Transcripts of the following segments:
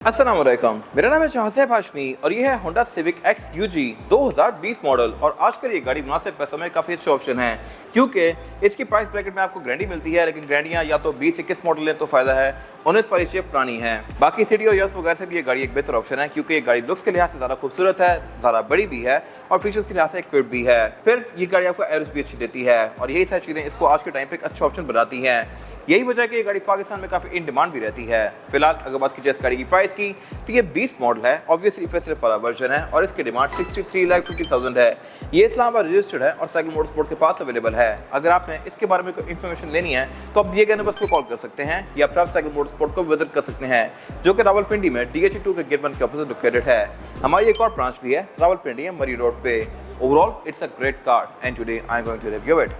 अस्सलाम वालेकुम, मेरा नाम है जहाज़ेब हाशमी और ये है Honda Civic X UG 2020 model. और आजकल ये गाड़ी मुनासिब पैसों में काफ़ी अच्छा ऑप्शन है क्योंकि इसकी प्राइस ब्रैकेट में आपको गारंटी मिलती है, लेकिन गारंटियाँ या तो 20-21 मॉडल है तो फ़ायदा है, 19 वाली शेप पुरानी है। बाकी सिटी और यस वगैरह से भी ये गाड़ी एक बेहतर ऑप्शन है क्योंकि ये गाड़ी लुक्स के लिहाज से ज़्यादा खूबसूरत है, ज़्यादा बड़ी भी है और फीचर्स के लिहाज से इक्विप्ड भी है। फिर ये गाड़ी आपको एवरेज भी अच्छी देती है और यही सारी चीज़ें इसको आज के टाइम पर एक अच्छा ऑप्शन बनाती हैं। यही वजह है कि ये गाड़ी पाकिस्तान में काफ़ी इन डिमांड भी रहती है। फिलहाल अगर बात की जाए इस गाड़ी की प्राइस की तो ये 20 मॉडल है, ऑब्वियसली फेसलिफ्ट वाला वर्जन है और इसकी डिमांड 63,50,000 है। ये इस्लामाबाद रजिस्टर्ड है और साइकिल मोटरस्पोर्ट के पास अवेलेबल है। अगर आपने इसके बारे में कोई इन्फॉर्मेशन लेनी है तो आप दिए गए नंबर पर कॉल कर सकते हैं या फिर आप साइकिल मोटरस्पोर्ट को विजिट कर सकते हैं, जो कि रावलपिंडी में DH2 के गेट 1 के ऑपोजिट लोकेटेड है। हमारी एक और ब्रांच भी है रावलपिंडी है मरी रोड पे। Overall it's a great car and today I am going to review it.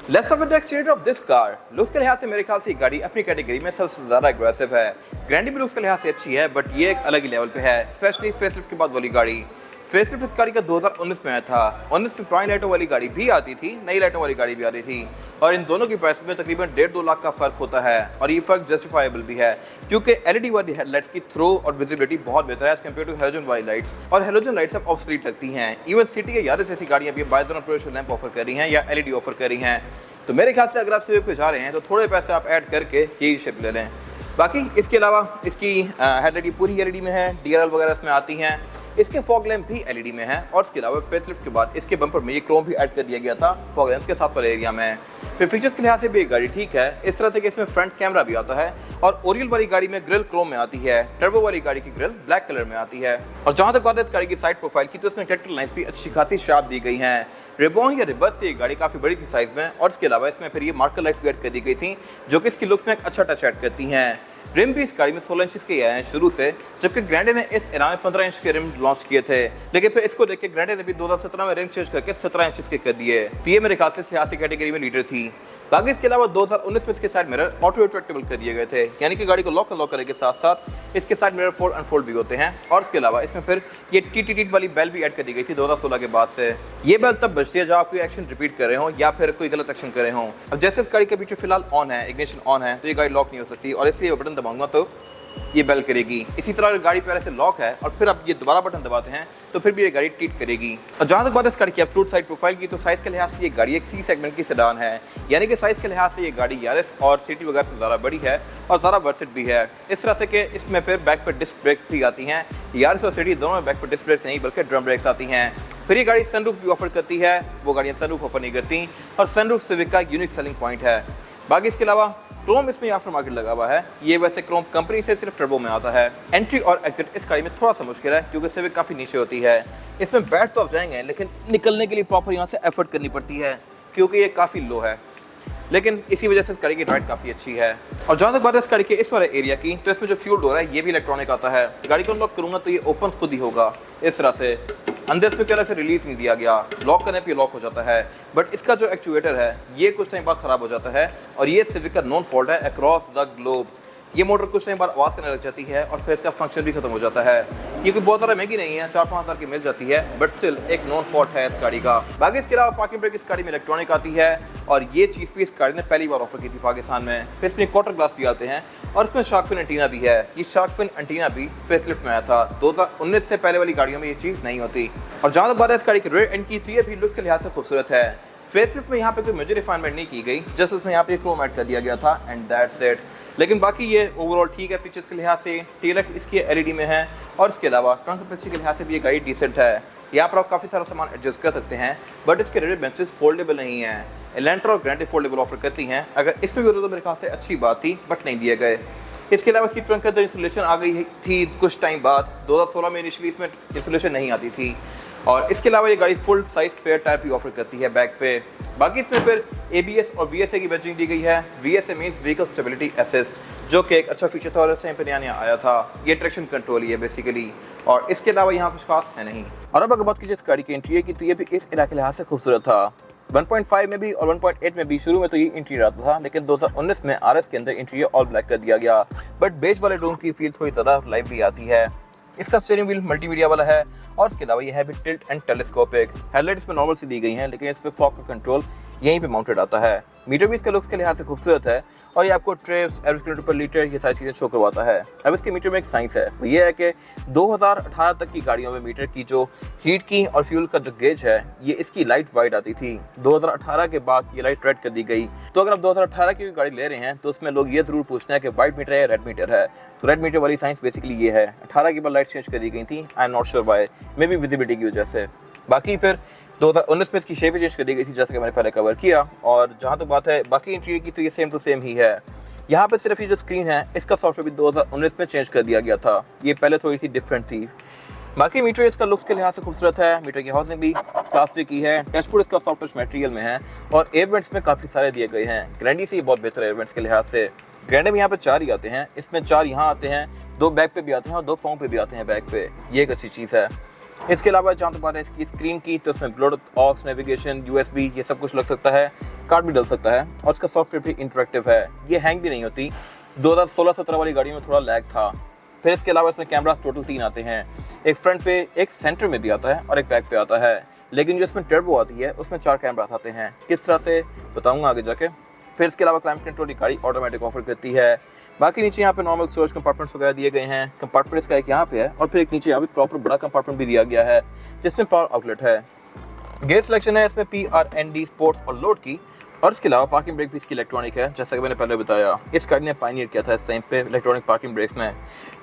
Let's start with the exterior of this car. Looks के लिहाज से मेरे ख्याल से गाड़ी अपनी कैटेगरी में सबसे ज़्यादा एग्रेसिव है। गारंटी भी लुक्स के लिहाज से अच्छी है, बट ये एक अलग ही लेवल पे है, स्पेशली फेसलिफ्ट के बाद वाली गाड़ी। फेसलिफ्ट इस गाड़ी का 2019 में आया था। 19 में पुरानी लाइटों वाली गाड़ी भी आती थी, नई लाइटों वाली गाड़ी भी आ रही थी और इन दोनों की प्राइस में तकरीबन 1.5-2 लाख का फ़र्क होता है और ये फ़र्क जस्टिफाइबल भी है क्योंकि LED वाली हेडलाइट्स की थ्रो और विजिबिलिटी बहुत बेहतर है एज कम्पेयर टू हेलोजन वाली लाइट्स, और हेलोजन लाइट्स अब ऑब्सोलीट लगती हैं। इवन सिटी या यारिस ऐसी गाड़ियाँ भी बाइजोन प्रोजेक्शन लैंप ऑफर कर रही हैं या LED ऑफर कर रही हैं। तो मेरे ख्याल से अगर आप सिविक पे जा रहे हैं तो थोड़े पैसे आप ऐड करके यही शेप ले लें। बाकी इसके अलावा इसकी हेडलाइट पूरी LED में है, DRL वगैरह इसमें आती हैं, इसके फॉग लैंप भी LED में है और इसके अलावा फेसलिफ्ट के बाद इसके बम्पर में ये क्रोम भी ऐड कर दिया गया था फॉग लैंप के साथ वाले एरिया में। फिर फीचर्स के लिहाज से भी गाड़ी ठीक है, इस तरह से कि इसमें फ्रंट कैमरा भी आता है और ओरियल वाली गाड़ी में ग्रिल क्रोम में आती है, टर्बो वाली गाड़ी की ग्रिल ब्लैक कलर में आती है। और जहां तक बात है इस गाड़ी की साइड प्रोफाइल की तो इसमें कैरेक्टर लाइन्स भी अच्छी खासी शार्प दी गई हैं। रिबॉन या रिवर्स से ये गाड़ी काफ़ी बड़ी थी साइज में और इसके अलावा इसमें फिर ये मार्कर लाइट्स भी ऐड कर दी गई थी जो कि इसकी लुक्स में एक अच्छा टच ऐड करती हैं। रिम भी इस गाड़ी में 16 इंच के आए हैं शुरू से, जबकि ग्रैंडे ने इस एरा में 15 इंच के रिम लॉन्च किए थे, लेकिन फिर इसको देख के ग्रैंडे ने भी 2017 में रिम चेंज करके 17 इंच के कर दिए। तो ये मेरे ख्याल से सियासी कैटेगरी में लीडर थी। बाकी इसके अलावा 2019 में इसके साइड मिरर ऑटो रिट्रैक्टेबल कर दिए गए थे, यानी कि गाड़ी को लॉक करने के साथ साथ इसके साइड मिरर फोल्ड अनफोल्ड भी होते हैं। और इसके अलावा इसमें फिर ये टीट वाली बेल भी ऐड कर दी गई थी 2016 के बाद से। ये बेल तब बजती है जब आप कोई एक्शन रिपीट कर रहे हो या फिर कोई गलत एक्शन कर रहे हो। अब जैसे इस गाड़ी का बीच फिलहाल ऑन है, इग्निशन ऑन है, तो ये गाड़ी लॉक नहीं हो सकती और इसलिए बटन दबाऊंगा तो ये बेल करेगी। इसी तरह अगर गाड़ी पहले से लॉक है और फिर आप ये दोबारा बटन दबाते हैं तो फिर भी ये गाड़ी टीट करेगी। और जहाँ तक बात है इस गाड़ी की एब्सोल्यूट साइड प्रोफाइल की तो साइज़ के लिहाज से ये गाड़ी एक C सेगमेंट की सेडान है, यानी कि साइज़ के लिहाज से ये गाड़ी यारिस और सिटी वगैरह से ज़्यादा बड़ी है और ज़्यादा वर्थ इट भी है। इस तरह से कि इसमें फिर बैक पर डिस्क ब्रेक्स भी आती हैं, यारिस और सिटी दोनों में बैक पर डिस्क ब्रेक्स नहीं बल्कि ड्रम ब्रेक्स आती हैं। फिर ये गाड़ी सनरूफ भी ऑफर करती है, वो गाड़ियाँ सनरूफ ऑफर नहीं करती और सनरूफ सिविक का यूनिक सेलिंग पॉइंट है। बाकी इसके अलावा क्रोम इसमें आफ्टर मार्केट लगा हुआ है, ये वैसे क्रोम कंपनी से सिर्फ टर्बो में आता है। एंट्री और एग्जिट इस गाड़ी में थोड़ा सा मुश्किल है क्योंकि सिविक काफ़ी नीचे होती है। इसमें बैठ तो आप जाएंगे लेकिन निकलने के लिए प्रॉपर यहाँ से एफर्ट करनी पड़ती है क्योंकि ये काफ़ी लो है, लेकिन इसी वजह से इस गाड़ी की राइड काफ़ी अच्छी है। और जहाँ तक बात है इस गाड़ी के इस वाले एरिया की तो इसमें जो फ्यूल डोर है ये भी इलेक्ट्रॉनिक आता है। गाड़ी को लॉक करूँगा तो ये ओपन खुद ही होगा इस तरह से, अंदर इसमें क्या अलग से रिलीज नहीं दिया गया, लॉक करने पे लॉक हो जाता है। बट इसका जो एक्चुएटर है ये कुछ टाइम बाद ख़राब हो जाता है और ये सिविक का नॉन फॉल्ट है अक्रॉस द ग्लोब। ये मोटर कुछ टाइम बाद आवाज़ करने लग जाती है और फिर इसका फंक्शन भी खत्म हो जाता है। ये कोई बहुत ज़्यादा महंगी नहीं है, 4-5 हज़ार की मिल जाती है, बट स्टिल एक नॉन फॉल्ट है इस गाड़ी का। बाकी इसके अलावा पार्किंग ब्रेक इस गाड़ी में इलेक्ट्रॉनिक आती है और ये चीज़ भी इस गाड़ी ने पहली बार ऑफर की थी पाकिस्तान में। फिर इसमें क्वार्टर ग्लास भी आते हैं और इसमें शार्क फिन एंटीना भी है। ये शार्क फिन एंटीना भी फेसलिफ्ट में आया था, 2019 से पहले वाली गाड़ियों में ये चीज़ नहीं होती। और जहाँ तक बात है इस गाड़ी के रेयर एंड की तो ये भी लुक्स के लिहाज से खूबसूरत है। फेसलिफ्ट में यहाँ पे कोई मेजर रिफाइनमेंट नहीं की गई, जस्ट उसमें यहाँ पे क्रोम ऐड कर दिया गया था एंड दैट्स इट। लेकिन बाकी ये ओवरऑल ठीक है फीचर्स के लिहाज से। टेल लाइट इसकी LED में है और इसके अलावा ट्रंक कैपेसिटी के लिहाज से भी ये गाड़ी डिसेंट है। यहाँ पर आप काफ़ी सारा सामान एडजस्ट कर सकते हैं, बट इसके रेयर बेंचेस फोल्डेबल नहीं हैं। एलेंट्रा और ग्रैंडे फोल्डेबल ऑफर करती हैं, अगर इसमें भी होता तो मेरे ख्याल से अच्छी बात थी, बट नहीं दिए गए। इसके अलावा इसकी ट्रंक के अंदर इंसुलेशन आ गई थी कुछ टाइम बाद, 2016 में इनिशियली इसमें इंसुलेशन नहीं आती थी। और इसके अलावा ये गाड़ी फुल साइज स्पेयर टायर भी ऑफर करती है बैक पे। बाकी इसमें फिर ABS और VSA की बैजिंग दी गई है। VSA means vehicle stability assist, जो कि एक अच्छा फीचर था और इस टाइम पे नया आया था। ये ट्रैक्शन कंट्रोल ही है बेसिकली, और इसके अलावा यहाँ कुछ खास है नहीं। और अब अगर बात कीजिए इस गाड़ी के इंटीरियर की तो ये भी इस इलाके के लिहाज से खूबसूरत था। 1.5 में भी और 1.8 में भी शुरू में तो ये इंटीरियर आता था, लेकिन 2019 में RS के अंदर इंटीरियर ऑल ब्लैक कर दिया गया, बट बेज वाले डोम की फील थोड़ी ज़्यादा लाइवली आती है। इसका स्टीयरिंग व्हील मल्टीमीडिया वाला है और इसके अलावा ये है भी टिल्ट एंड टेलीस्कोपिक। हेडलाइट इसमें नॉर्मल सी दी गई हैं, लेकिन इस पे फॉग का कंट्रोल यहीं पे माउंटेड आता है। मीटर भी इसके लुक्स के लिहाज से खूबसूरत है और ये आपको ट्रिप्स, एवरेज किलोमीटर पर लीटर, ये सारी चीज़ें शो करवाता है। अब इसके मीटर में एक साइंस है, वो ये है कि 2018 तक की गाड़ियों में मीटर की जो हीट की और फ्यूल का जो गेज है, ये इसकी लाइट वाइट आती थी। 2018 के बाद ये लाइट रेड कर दी गई। तो अगर आप 2018 की गाड़ी ले रहे हैं तो उसमें लोग ये जरूर पूछते हैं कि वाइट मीटर है या रेड मीटर है। तो रेड मीटर वाली साइंस बेसिकली ये है। 18 के बाद लाइट चेंज कर दी गई थी, I am not sure why, may be visibility की वजह से। बाकी फिर 2019 में इसकी शेप चेंज कर दी गई थी, जैसे कि मैंने पहले कवर किया। और जहाँ तक बात है बाकी इंटीरियर की, तो ये सेम टू सेम ही है। यहाँ पे सिर्फ ये जो स्क्रीन है इसका सॉफ्टवेयर भी 2019 में चेंज कर दिया गया था, ये पहले थोड़ी सी डिफरेंट थी। बाकी मीटर इसका लुक्स के लिहाज से खूबसूरत है। मीटर की हाउसिंग भी प्लास्टिक की है, डैशबोर्ड इसका सॉफ्ट टच मटेरियल में है और एयरवेंट्स में काफ़ी सारे दिए गए हैं। ग्रैंडी से बहुत बेहतर है एयरवेंट्स के लिहाज से। ग्रैंडे में यहाँ पे 4 ही आते हैं, इसमें 4 यहाँ आते हैं, 2 बैक पे भी आते हैं और 2 पाँव पे भी आते हैं बैक पे, ये एक अच्छी चीज़ है। इसके अलावा जहाँ तक बात है इसकी स्क्रीन की, तो उसमें ब्लूटूथ, ऑक्स, नेविगेशन, USB ये सब कुछ लग सकता है, कार्ड भी डल सकता है और इसका सॉफ्टवेयर भी इंटरेक्टिव है, ये हैंग भी नहीं होती। 2016-17 वाली गाड़ी में थोड़ा लैग था। फिर इसके अलावा इसमें कैमरास टोटल 3 आते हैं, एक फ्रंट पे, एक सेंटर में भी आता है और एक बैक पे आता है। लेकिन जो इसमें टर्बो आती है उसमें 4 कैमरास आते हैं, किस तरह से बताऊँगा आगे जाके। फिर इसके अलावा क्लाइमेट कंट्रोल की गाड़ी ऑटोमेटिक ऑफर करती है। बाकी नीचे यहाँ पे नॉर्मल स्टोरेज कंपार्टमेंट्स वगैरह दिए गए हैं। कंपार्टमेंट इसका एक यहाँ पे है और फिर एक नीचे यहाँ पे प्रॉपर बड़ा कंपार्टमेंट भी दिया गया है जिसमें पावर आउटलेट है। गेयर सिलेक्शन है इसमें PRND स्पोर्ट्स और लोड की, और इसके अलावा पार्किंग ब्रेक भी इसकी इलेक्ट्रॉनिक है, जैसा कि मैंने पहले बताया। इस गाड़ी ने पायनियर किया था इस टाइम पे इलेक्ट्रॉनिक पार्किंग ब्रेक्स में।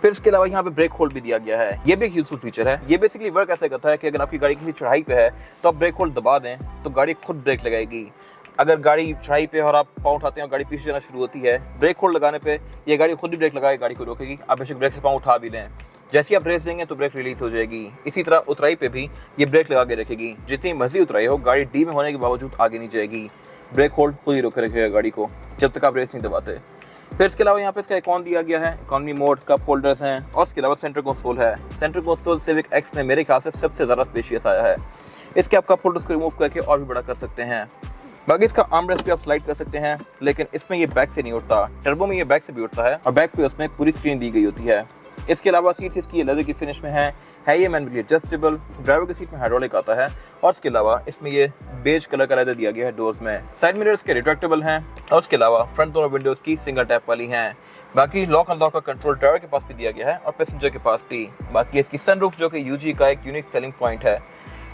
फिर इसके अलावा यहाँ पे ब्रेक होल्ड भी दिया गया है, ये भी एक यूजफुल फीचर है। ये बेसिकली वर्क ऐसे करता है कि अगर आपकी गाड़ी किसी चढ़ाई पे है तो आप ब्रेक होल्ड दबा दें तो गाड़ी खुद ब्रेक लगाएगी। अगर गाड़ी चढ़ाई पे और आप पाँव उठाते हैं और गाड़ी पीछे जाना शुरू होती है, ब्रेक होल्ड लगाने पे ये गाड़ी खुद ही ब्रेक लगाए गाड़ी को रोकेगी। आप बेशक ब्रेक से पाँव उठा भी लें, जैसे ही आप रेस देंगे तो ब्रेक रिलीज हो जाएगी। इसी तरह उतराई पे भी ये ब्रेक लगा के रखेगी, जितनी मर्जी उतराई हो गाड़ी डी में होने के बावजूद आगे नहीं जाएगी। ब्रेक होल्ड खुद ही रोके रखेगा गाड़ी को जब तक आप रेस नहीं दबाते। फिर इसके अलावा यहाँ पे इसका इकॉन दिया गया है, इकॉनमी मोड, कप होल्डर्स हैं और इसके अलावा सेंटर कंसोल है। सेंटर कंसोल सिविक एक्स में मेरे ख्याल से सबसे ज़्यादा स्पेशियस आया है। इसके आप कप होल्डर्स को रिमूव करके और भी बड़ा कर सकते हैं। बाकी इसका आर्मरेस्ट भी आप स्लाइड कर सकते हैं, लेकिन इसमें ये बैक से नहीं उठता। टर्बो में ये बैक से भी उठता है और बैक पे उसमें पूरी स्क्रीन दी गई होती है। इसके अलावा सीट्स इसकी लेदर की फिनिश में है ये मैनुअली एडजस्टेबल। ड्राइवर की सीट में हाइड्रोलिक आता है और इसके अलावा इसमें ये बेज कलर का लेदर दिया गया है डोर्स में। साइड मिरर्स के रिट्रैक्टेबल हैं और उसके अलावा फ्रंट दोनों विंडोज की सिंगल टैप वाली हैं। बाकी लॉक अनलॉक का कंट्रोल ड्राइवर के पास भी दिया गया है और पैसेंजर के पास भी। बाकी इसकी सनरूफ जो कि UG का एक यूनिक सेलिंग पॉइंट है।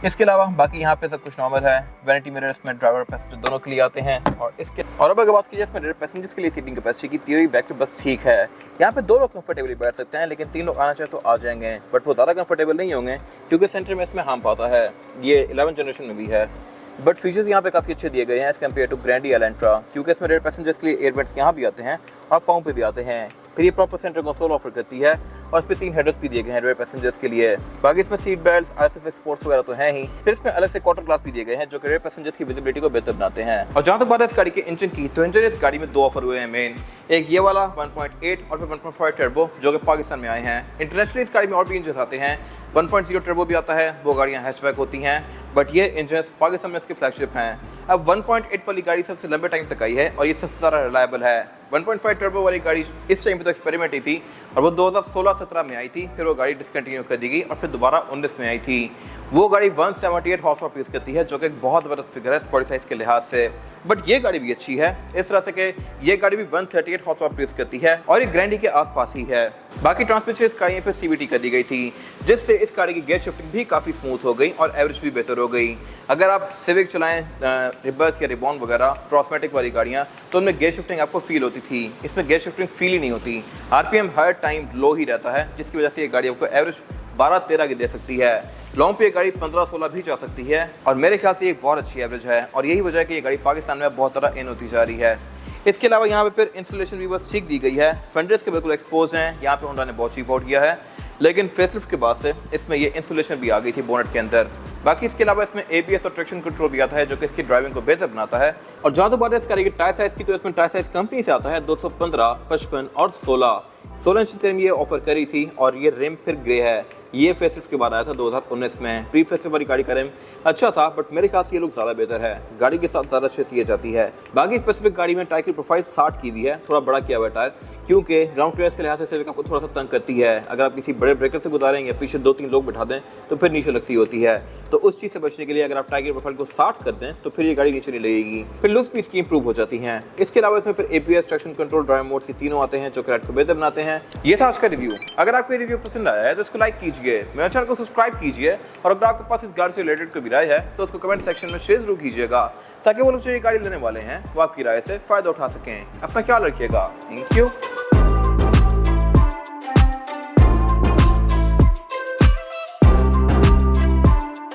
इसके अलावा बाकी यहाँ पे सब कुछ नॉर्मल है। वैनिटी मिरर इसमें ड्राइवर पैसेंजर दोनों के लिए आते हैं। और इसके और अब अगर बात की जाए इसमें पैसेंजर्स के लिए सीटिंग कैपेसिटी की, थ्योरी बैक पे बस ठीक है। यहाँ पे 2 लोग कंफर्टेबली बैठ सकते हैं, लेकिन 3 लोग आना चाहे तो आ जाएंगे, बट वो ज़्यादा कंफर्टेबल नहीं होंगे क्योंकि सेंटर में इसमें हम पाता है। ये 11 जनरेशन में भी है, बट फीचर्स यहाँ पे काफ़ी अच्छे दिए गए हैं एज कम्पेयर टू ग्रैंडी एलेंट्रा, क्योंकि इसमें रेयर पैसेंजर्स के लिए एयरबैग्स यहाँ भी आते हैं और पाँव पे भी आते हैं। फिर ये प्रॉपर सेंटर कंसोल ऑफर करती है और इस पर 3 हेडर्स भी दिए गए हैं रेयर पैसेंजर्स के लिए। बाकी इसमें सीट बेल्ट्स, ISOFIX स्पोर्ट्स वगैरह तो हैं ही। फिर इसमें अलग से क्वार्टर ग्लास भी दिए गए हैं जो कि रेयर पैसेंजर्स की विजिबिलिटी को बेहतर बनाते हैं। और जहाँ तक बात है इस गाड़ी के इंजन की, तो इंजन इस गाड़ी में 2 ऑफर हुए हैं मेन, एक ये वाला 1.8 और फिर 1.5 टर्बो जो कि पाकिस्तान में आए हैं। इंटरनेशनली इस गाड़ी में और भी इंजन आते हैं, 1.0 टर्बो भी आता है, वो गाड़ियाँ हैचबैक होती हैं, बट ये इंजन पाकिस्तान में इसके फ्लैगशिप हैं। अब 1.8 वाली गाड़ी सबसे लंबे टाइम तक आई है और ये सबसे ज़्यादा रिलायबल है। 1.5 टर्बो वाली गाड़ी इस टाइम पे तो एक्सपेरिमेंट ही थी और वो 2016-17 में आई थी, फिर वो गाड़ी डिसकंटिन्यू कर दी गई और फिर दोबारा 19 में आई थी। वो गाड़ी 178 हॉर्स पावर प्रोड्यूस करती है जो कि एक बहुत ज़बरदस्त फिगर है बॉडी साइज के लिहाज से। बट ये गाड़ी भी अच्छी है इस तरह से कि ये गाड़ी भी 138 हॉर्स पावर प्रोड्यूस करती है और ये ग्रैंडी के आसपास ही है। बाकी ट्रांसमिशन इस गाड़ी पे CVT कर दी गई थी, जिससे इस गाड़ी की गियर शिफ्टिंग भी काफ़ी स्मूथ हो गई और एवरेज भी बेहतर हो गई। अगर आप सिविक चलाएं, रिबर्थ या रिबॉन वगैरह क्रॉसमेटिक वाली गाड़ियाँ, तो उनमें गियर शिफ्टिंग आपको फील होती थी, इसमें गियर शिफ्टिंग फील ही नहीं होती। RPM हर टाइम लो ही रहता है, जिसकी वजह से ये गाड़ी आपको एवरेज 12-13 की दे सकती है। लॉन्ग पे ये गाड़ी 15-16 भी जा सकती है और मेरे ख्याल से ये बहुत अच्छी एवरेज है और यही वजह है कि ये गाड़ी पाकिस्तान में बहुत ज़्यादा इन होती जा रही है। इसके अलावा यहाँ पे फिर इंस्टॉलेशन भी बस ठीक दी गई है। फेंडर्स के बिल्कुल एक्सपोज हैं, यहाँ पे होंडा ने बहुत चीप आउट किया है, लेकिन फेसलिफ्ट के बाद से इसमें ये इंस्टॉलेशन भी आ गई थी बोनेट के अंदर। बाकी इसके अलावा इसमें ABS और ट्रैक्शन कंट्रोल भी आता है जो कि इसकी ड्राइविंग को बेहतर बनाता है। और जहाँ तो बात है इस गाड़ी की टायर साइज़ की, तो इसमें टायर साइज़ कंपनी से आता है 215, 55 और 16 इंच की ये ऑफर करी थी और ये रिम फिर ग्रे है। ये फेसलिफ्ट के बाद आया था 2019 में। प्री फेसलिफ्ट वाली गाड़ी का रिम अच्छा था, बट मेरे ख्याल से ये लुक ज़्यादा बेहतर है, गाड़ी के साथ ज़्यादा अच्छे से ये जाती है। बाकी स्पेसिफिक गाड़ी में टायर की प्रोफाइल 60 की भी है, थोड़ा बड़ा किया हुआ टायर, क्योंकि ग्राउंड क्लियरेंस के लिहाज से सिविक आपको थोड़ा सा तंग करती है। अगर आप किसी बड़े ब्रेकर से गुजारेंगे, पीछे 2-3 लोग बिठा दें तो फिर नीचे लगती होती है। तो उस चीज़ से बचने के लिए अगर आप टाइगर प्रोफाइल को 60 कर दें तो फिर ये गाड़ी नीचे नहीं लगेगी। फिर लुक्स भी इसकी इंप्रूव हो जाती हैं। इसके अलावा इसमें फिर ABS, traction control, drive mode से तीनों आते हैं जो कि राइड को बेहतर बनाते हैं। ये था आज का रिव्यू। अगर आपको ये रिव्यू पसंद आया है तो इसको लाइक कीजिए, मेरे चैनल को सब्सक्राइब कीजिए, और अगर आपके पास इस गाड़ी से रिलेटेड कोई भी राय है तो उसको कमेंट सेक्शन में शेयर जरूर कीजिएगा, ताकि वो लोग जो ये गाड़ी लेने वाले हैं वो आपकी राय से फ़ायदा उठा सकें। अपना ख्याल रखिएगा। Thank you.